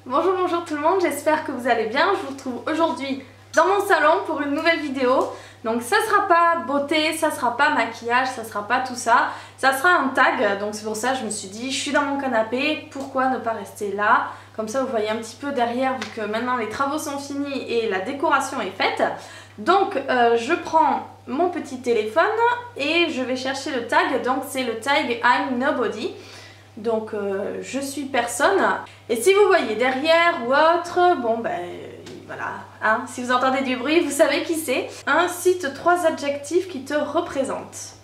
Bonjour, bonjour tout le monde, j'espère que vous allez bien. Je vous retrouve aujourd'hui dans mon salon pour une nouvelle vidéo. Donc ça sera pas beauté, ça sera pas maquillage, ça sera pas tout ça. Ça sera un tag, donc c'est pour ça que je me suis dit, je suis dans mon canapé, pourquoi ne pas rester là? Comme ça vous voyez un petit peu derrière, vu que maintenant les travaux sont finis et la décoration est faite. Donc je prends mon petit téléphone et je vais chercher le tag, donc c'est le tag I'm Nobody. Donc je suis personne. Et si vous voyez derrière ou autre, bon ben voilà, hein, si vous entendez du bruit, vous savez qui c'est. Cite 3 adjectifs qui te représentent.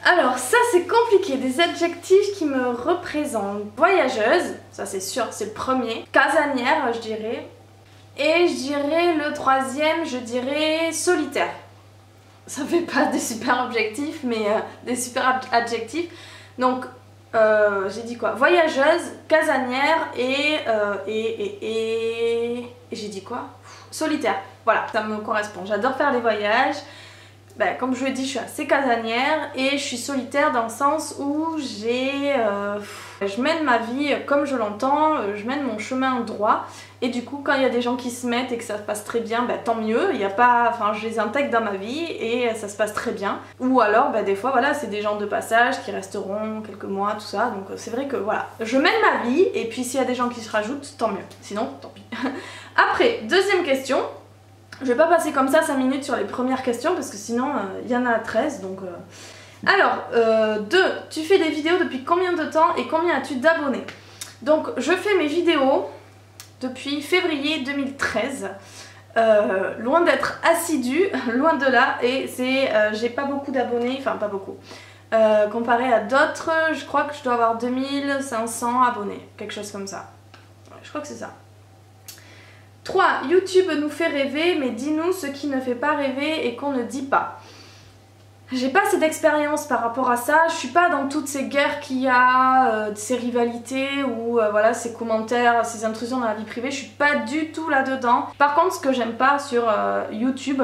Alors ça c'est compliqué, des adjectifs qui me représentent. Voyageuse, ça c'est sûr, c'est le premier. Casanière, je dirais. Et je dirais le troisième, je dirais solitaire. Ça fait pas des super objectifs, mais des super adjectifs. Donc j'ai dit quoi? Voyageuse, casanière et j'ai dit quoi? Solitaire. Voilà, ça me correspond. J'adore faire les voyages. Ben, comme je vous l'ai dit, je suis assez casanière et je suis solitaire dans le sens où je mène ma vie comme je l'entends, je mène mon chemin droit. Et du coup, quand il y a des gens qui se mettent et que ça se passe très bien, ben, tant mieux. Il y a pas, enfin, je les intègre dans ma vie et ça se passe très bien. Ou alors, ben, des fois, voilà, c'est des gens de passage qui resteront quelques mois, tout ça. Donc c'est vrai que voilà, je mène ma vie et puis s'il y a des gens qui se rajoutent, tant mieux. Sinon, tant pis. Après, deuxième question. Je vais pas passer comme ça 5 minutes sur les premières questions parce que sinon il y en a 13 donc... Alors, 2. Tu fais des vidéos depuis combien de temps et combien as-tu d'abonnés? Donc je fais mes vidéos depuis février 2013. Loin d'être assidue, loin de là, et c'est j'ai pas beaucoup d'abonnés, enfin pas beaucoup. Comparé à d'autres, je crois que je dois avoir 2500 abonnés, quelque chose comme ça. Ouais, je crois que c'est ça. 3. YouTube nous fait rêver, mais dis-nous ce qui ne fait pas rêver et qu'on ne dit pas. J'ai pas assez d'expérience par rapport à ça, je suis pas dans toutes ces guerres qu'il y a, ces rivalités ou voilà, ces commentaires, ces intrusions dans la vie privée, je suis pas du tout là-dedans. Par contre, ce que j'aime pas sur YouTube,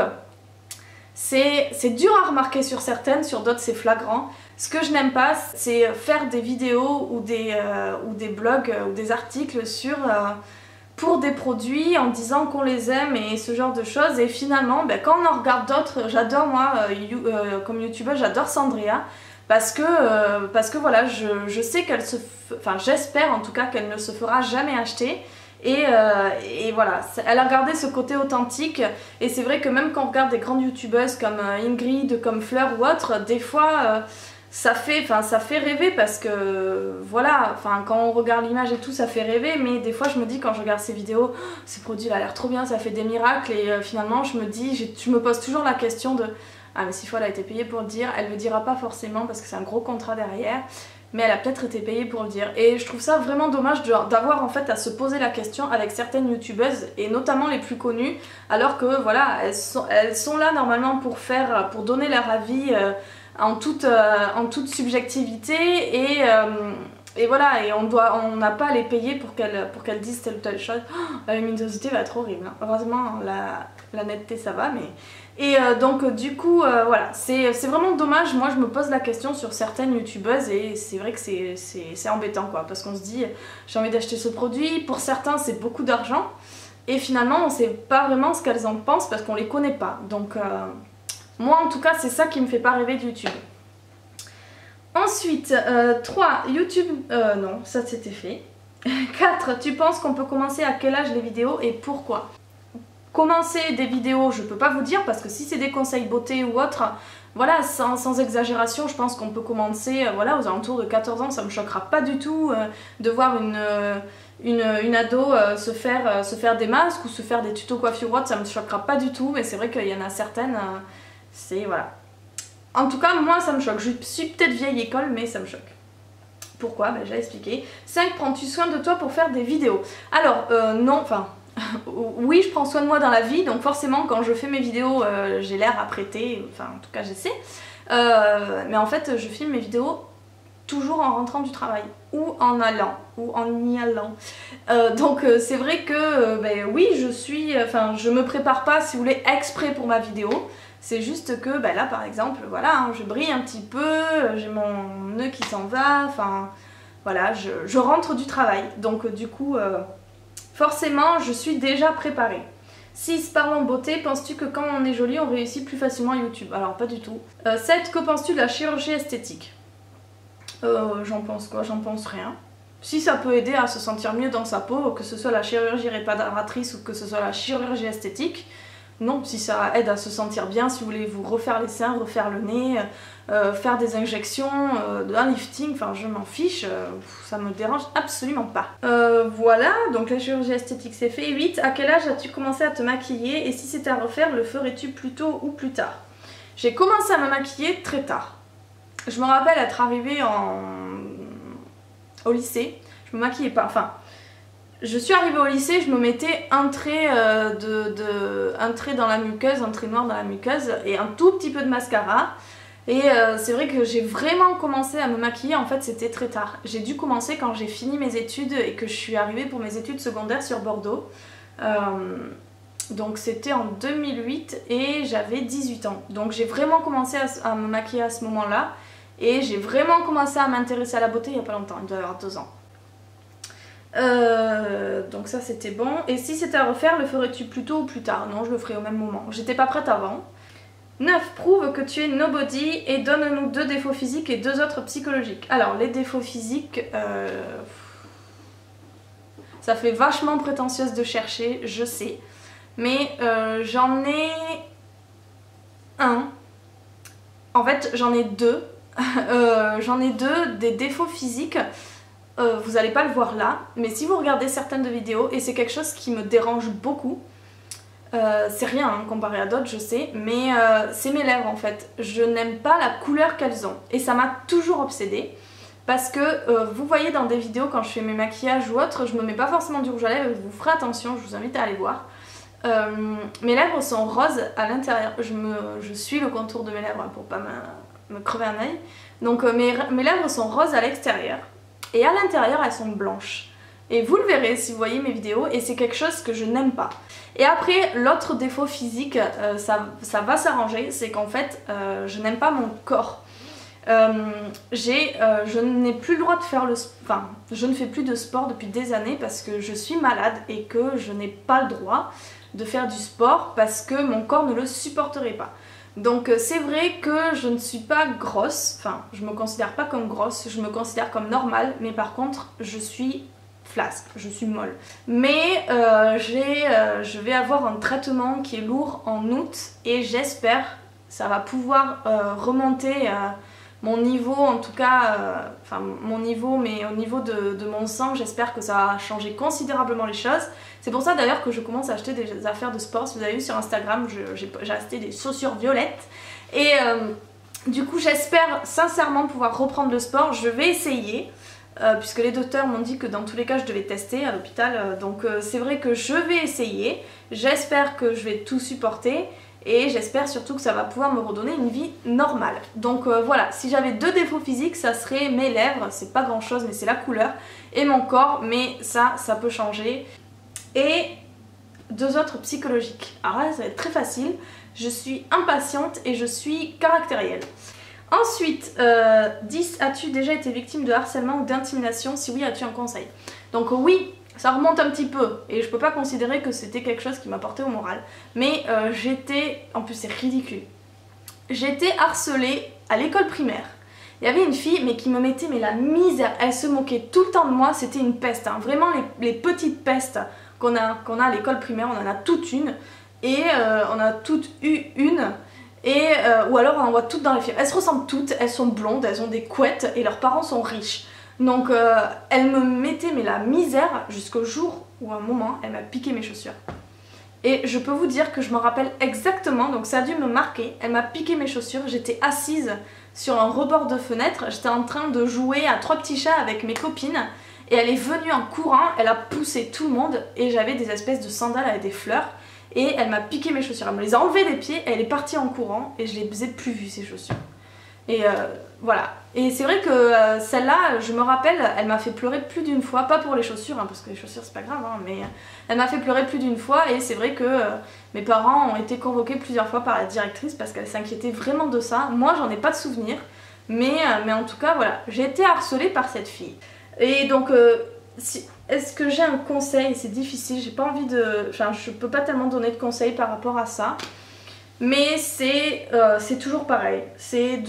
c'est dur à remarquer sur certaines, sur d'autres c'est flagrant. Ce que je n'aime pas, c'est faire des vidéos ou des blogs ou des articles sur... pour des produits en disant qu'on les aime et ce genre de choses, et finalement ben, quand on en regarde d'autres, j'adore moi comme youtubeuse, j'adore Sandria parce que voilà, je sais qu'elle se... enfin j'espère en tout cas qu'elle ne se fera jamais acheter et voilà, elle a gardé ce côté authentique, et c'est vrai que même quand on regarde des grandes youtubeuses comme Ingrid, comme Fleur ou autres, des fois... ça fait rêver parce que voilà, quand on regarde l'image et tout ça fait rêver, mais des fois je me dis quand je regarde ces vidéos, oh, ce produit il a l'air trop bien, ça fait des miracles, et finalement je me pose toujours la question de ah mais si fois elle a été payée pour le dire, elle le dira pas forcément parce que c'est un gros contrat derrière, mais elle a peut-être été payée pour le dire, et je trouve ça vraiment dommage d'avoir en fait à se poser la question avec certaines youtubeuses et notamment les plus connues, alors que voilà, elles sont là normalement pour donner leur avis en toute subjectivité, et voilà, et on n'a pas à les payer pour qu'elles disent telle ou telle chose. Oh, la luminosité va être horrible, hein. Heureusement la netteté ça va, mais... Et donc du coup voilà, c'est vraiment dommage. Moi je me pose la question sur certaines youtubeuses et c'est vrai que c'est embêtant quoi, parce qu'on se dit j'ai envie d'acheter ce produit, pour certains c'est beaucoup d'argent et finalement on sait pas vraiment ce qu'elles en pensent parce qu'on les connaît pas, donc... moi en tout cas c'est ça qui me fait pas rêver de YouTube. Ensuite, 3. YouTube... non, ça c'était fait. 4. Tu penses qu'on peut commencer à quel âge les vidéos et pourquoi? Commencer des vidéos, je peux pas vous dire parce que si c'est des conseils beauté ou autre, voilà, sans exagération, je pense qu'on peut commencer voilà, aux alentours de 14 ans, ça me choquera pas du tout de voir une ado se faire des masques ou se faire des tutos coiffure ou autre, ça me choquera pas du tout, mais c'est vrai qu'il y en a certaines... c'est voilà. En tout cas, moi ça me choque. Je suis peut-être vieille école, mais ça me choque. Pourquoi? Ben, j'ai expliqué. 5. Prends-tu soin de toi pour faire des vidéos? Alors, non, enfin... oui, je prends soin de moi dans la vie, donc forcément quand je fais mes vidéos, j'ai l'air apprêtée, enfin en tout cas j'essaie. Mais en fait, je filme mes vidéos toujours en rentrant du travail, ou en allant, ou en y allant. Donc c'est vrai que, ben, oui, je me prépare pas, si vous voulez, exprès pour ma vidéo. C'est juste que ben là par exemple, voilà, hein, je brille un petit peu, j'ai mon nœud qui s'en va, enfin voilà, je rentre du travail. Donc du coup, forcément, je suis déjà préparée. 6. Parlons beauté, penses-tu que quand on est jolie, on réussit plus facilement à YouTube? Alors pas du tout. 7. Que penses-tu de la chirurgie esthétique? J'en pense quoi? J'en pense rien. Si ça peut aider à se sentir mieux dans sa peau, que ce soit la chirurgie réparatrice ou que ce soit la chirurgie esthétique, non. Si ça aide à se sentir bien, si vous voulez vous refaire les seins, refaire le nez, faire des injections, un lifting, enfin je m'en fiche, ça me dérange absolument pas. Voilà, donc la chirurgie esthétique c'est fait. 8. À quel âge as-tu commencé à te maquiller et si c'était à refaire, le ferais-tu plus tôt ou plus tard? J'ai commencé à me maquiller très tard. Je me rappelle être arrivée au lycée, je me maquillais pas, enfin je suis arrivée au lycée, je me mettais un trait, un trait dans la muqueuse, un trait noir dans la muqueuse et un tout petit peu de mascara. Et c'est vrai que j'ai vraiment commencé à me maquiller, en fait c'était très tard. J'ai dû commencer quand j'ai fini mes études et que je suis arrivée pour mes études secondaires sur Bordeaux. Donc c'était en 2008 et j'avais 18 ans. Donc j'ai vraiment commencé à me maquiller à ce moment-là. Et j'ai vraiment commencé à m'intéresser à la beauté il n'y a pas longtemps, il doit y avoir 2 ans. Donc ça c'était bon. Et si c'était à refaire, le ferais-tu plus tôt ou plus tard? Non, je le ferai au même moment. J'étais pas prête avant. 9. Prouve que tu es nobody et donne-nous 2 défauts physiques et 2 autres psychologiques. Alors les défauts physiques, ça fait vachement prétentieuse de chercher, je sais. Mais j'en ai un. En fait j'en ai 2. J'en ai 2 des défauts physiques, vous n'allez pas le voir là, mais si vous regardez certaines de vidéos, et c'est quelque chose qui me dérange beaucoup, c'est rien hein, comparé à d'autres je sais, mais c'est mes lèvres en fait. Je n'aime pas la couleur qu'elles ont, et ça m'a toujours obsédée, parce que vous voyez dans des vidéos quand je fais mes maquillages ou autres, je me mets pas forcément du rouge à lèvres, vous ferez attention, je vous invite à aller voir. Mes lèvres sont roses à l'intérieur, je suis le contour de mes lèvres pour pas me crever un œil. Donc mes lèvres sont roses à l'extérieur et à l'intérieur elles sont blanches. Et vous le verrez si vous voyez mes vidéos et c'est quelque chose que je n'aime pas. Et après l'autre défaut physique, ça va s'arranger, c'est qu'en fait je n'aime pas mon corps. Je n'ai plus le droit de faire enfin je ne fais plus de sport depuis des années parce que je suis malade et que je n'ai pas le droit de faire du sport parce que mon corps ne le supporterait pas. Donc c'est vrai que je ne suis pas grosse, enfin je me considère pas comme grosse, je me considère comme normale, mais par contre je suis flasque, je suis molle. Mais je vais avoir un traitement qui est lourd en août et j'espère ça va pouvoir remonter mon niveau en tout cas, enfin mon niveau mais au niveau de mon sang, j'espère que ça va changer considérablement les choses. C'est pour ça d'ailleurs que je commence à acheter des affaires de sport. Si vous avez vu sur Instagram, j'ai acheté des chaussures violettes. Et du coup j'espère sincèrement pouvoir reprendre le sport. Je vais essayer, puisque les docteurs m'ont dit que dans tous les cas je devais tester à l'hôpital. Donc c'est vrai que je vais essayer. J'espère que je vais tout supporter. Et j'espère surtout que ça va pouvoir me redonner une vie normale. Donc voilà, si j'avais 2 défauts physiques, ça serait mes lèvres, c'est pas grand chose mais c'est la couleur, et mon corps, mais ça peut changer. Et 2 autres psychologiques. Alors là ça va être très facile, je suis impatiente et je suis caractérielle. Ensuite, 10. As-tu déjà été victime de harcèlement ou d'intimidation? Si oui, as-tu un conseil? Donc oui, ça remonte un petit peu et je peux pas considérer que c'était quelque chose qui m'a porté au moral. Mais j'étais, en plus c'est ridicule, j'étais harcelée à l'école primaire. Il y avait une fille mais qui me mettait mais la misère, elle se moquait tout le temps de moi, c'était une peste. Hein. Vraiment les petites pestes qu'on a à l'école primaire, on en a toute une. Et on a toutes eu une. Et, ou alors on en voit toutes dans les films. Elles se ressemblent toutes, elles sont blondes, elles ont des couettes et leurs parents sont riches. Donc elle me mettait mais la misère jusqu'au jour où à un moment elle m'a piqué mes chaussures. Et je peux vous dire que je me rappelle exactement, donc ça a dû me marquer, elle m'a piqué mes chaussures, j'étais assise sur un rebord de fenêtre, j'étais en train de jouer à 3 petits chats avec mes copines et elle est venue en courant, elle a poussé tout le monde et j'avais des espèces de sandales avec des fleurs et elle m'a piqué mes chaussures, elle me les a enlevées des pieds, elle est partie en courant et je les ai plus vues ces chaussures. Et voilà. Et c'est vrai que celle-là, je me rappelle, elle m'a fait pleurer plus d'une fois, pas pour les chaussures, hein, parce que les chaussures c'est pas grave, hein, mais elle m'a fait pleurer plus d'une fois et c'est vrai que mes parents ont été convoqués plusieurs fois par la directrice parce qu'elle s'inquiétait vraiment de ça. Moi j'en ai pas de souvenir, mais en tout cas voilà, j'ai été harcelée par cette fille. Et donc, est-ce que j'ai un conseil? C'est difficile, j'ai pas envie de... Enfin, je peux pas tellement donner de conseils par rapport à ça. Mais c'est toujours pareil, c'est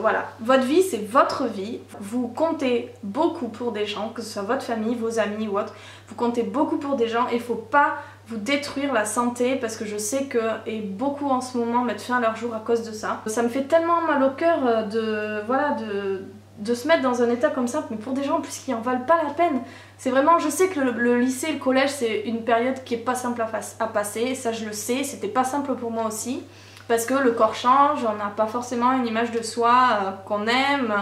voilà, votre vie c'est votre vie, vous comptez beaucoup pour des gens, que ce soit votre famille, vos amis ou autre, vous comptez beaucoup pour des gens et il faut pas vous détruire la santé parce que je sais que et beaucoup en ce moment mettent fin à leur jour à cause de ça. Ça me fait tellement mal au cœur de se mettre dans un état comme ça, mais pour des gens en plus qui en valent pas la peine. C'est vraiment, je sais que le lycée et le collège c'est une période qui est pas simple à passer, ça je le sais, c'était pas simple pour moi aussi, parce que le corps change, on n'a pas forcément une image de soi qu'on aime,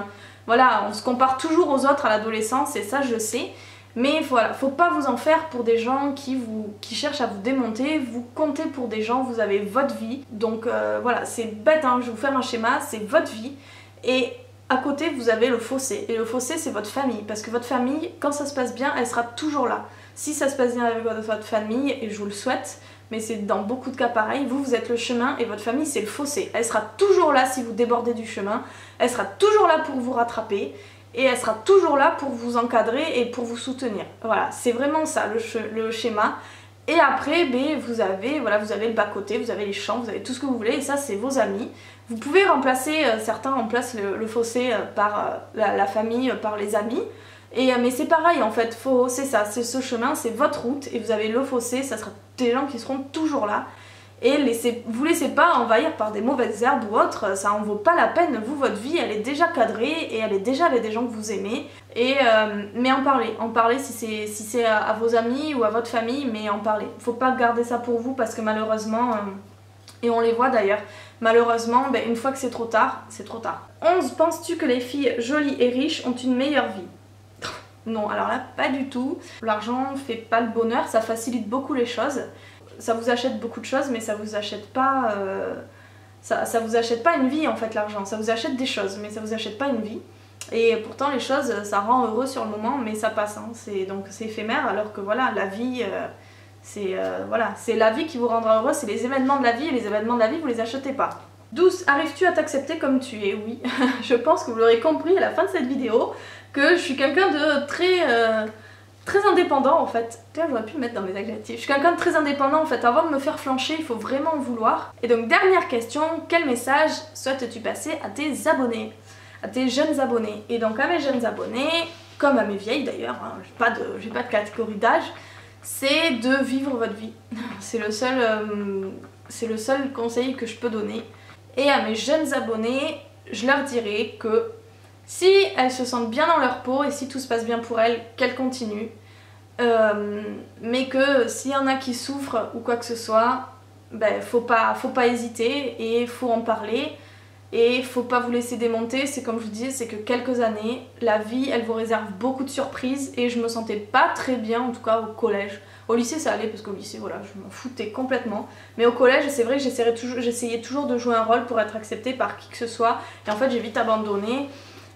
voilà, on se compare toujours aux autres à l'adolescence et ça je le sais, mais voilà, faut pas vous en faire pour des gens qui cherchent à vous démonter, vous comptez pour des gens, vous avez votre vie, donc voilà, c'est bête, hein, je vais vous faire un schéma, c'est votre vie, et à côté vous avez le fossé, et le fossé c'est votre famille, parce que votre famille, quand ça se passe bien, elle sera toujours là. Si ça se passe bien avec votre famille, et je vous le souhaite, mais c'est dans beaucoup de cas pareil, vous êtes le chemin et votre famille c'est le fossé. Elle sera toujours là si vous débordez du chemin, elle sera toujours là pour vous rattraper, et elle sera toujours là pour vous encadrer et pour vous soutenir. Voilà, c'est vraiment ça le schéma. Et après, vous avez le bas-côté, vous avez les champs, vous avez tout ce que vous voulez, et ça c'est vos amis. Vous pouvez remplacer, certains remplacent le fossé par la famille, par les amis. Mais c'est pareil en fait, c'est ça, c'est ce chemin, c'est votre route, et vous avez le fossé, ça sera des gens qui seront toujours là. Et vous laissez pas envahir par des mauvaises herbes ou autres, ça en vaut pas la peine. Vous, votre vie, elle est déjà cadrée et elle est déjà avec des gens que vous aimez. Mais en parler si c'est à vos amis ou à votre famille, mais en parler. Faut pas garder ça pour vous parce que malheureusement, et on les voit d'ailleurs, malheureusement, une fois que c'est trop tard, c'est trop tard. 11. Penses-tu que les filles jolies et riches ont une meilleure vie? Non, alors là, pas du tout. L'argent fait pas le bonheur, ça facilite beaucoup les choses. Ça vous achète beaucoup de choses, mais ça vous achète pas ça vous achète pas une vie en fait, l'argent. Ça vous achète des choses, mais ça vous achète pas une vie. Et pourtant les choses, ça rend heureux sur le moment, mais ça passe, hein. Donc c'est éphémère, alors que voilà, la vie, voilà, c'est la vie qui vous rendra heureux, c'est les événements de la vie, et les événements de la vie vous les achetez pas. 12. Arrives-tu à t'accepter comme tu es? Oui, je pense que vous l'aurez compris à la fin de cette vidéo, que je suis quelqu'un de très indépendant en fait. Tiens, j'aurais pu le mettre dans mes adjectifs. Je suis quelqu'un de très indépendant en fait. Avant de me faire flancher, il faut vraiment vouloir. Et donc dernière question, quel message souhaites-tu passer à tes abonnés? À tes jeunes abonnés? Et donc à mes jeunes abonnés, comme à mes vieilles d'ailleurs, hein, j'ai pas de catégorie d'âge, c'est de vivre votre vie. C'est le seul conseil que je peux donner. Et à mes jeunes abonnés, je leur dirais que si elles se sentent bien dans leur peau et si tout se passe bien pour elles, qu'elles continuent. Mais que s'il y en a qui souffrent ou quoi que ce soit, faut pas hésiter et faut en parler. Et faut pas vous laisser démonter, c'est comme je vous disais, c'est que quelques années, la vie elle vous réserve beaucoup de surprises et je me sentais pas très bien, en tout cas au collège. Au lycée ça allait parce qu'au lycée voilà, je m'en foutais complètement. Mais au collège c'est vrai que j'essayais toujours de jouer un rôle pour être acceptée par qui que ce soit et en fait j'ai vite abandonné.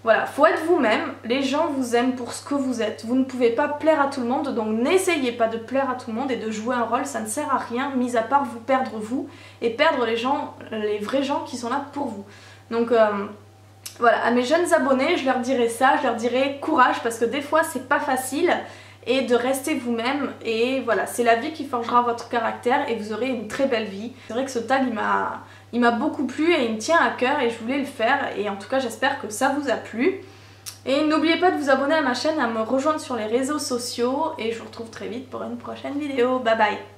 Voilà, faut être vous-même, les gens vous aiment pour ce que vous êtes, vous ne pouvez pas plaire à tout le monde, donc n'essayez pas de plaire à tout le monde et de jouer un rôle, ça ne sert à rien, mis à part vous perdre vous et perdre les vrais gens qui sont là pour vous. Donc voilà, à mes jeunes abonnés, je leur dirais ça, je leur dirais courage parce que des fois c'est pas facile et de rester vous-même et voilà, c'est la vie qui forgera votre caractère et vous aurez une très belle vie. C'est vrai que ce tag il m'a beaucoup plu et il me tient à cœur et je voulais le faire et en tout cas j'espère que ça vous a plu. Et n'oubliez pas de vous abonner à ma chaîne, à me rejoindre sur les réseaux sociaux et je vous retrouve très vite pour une prochaine vidéo. Bye bye!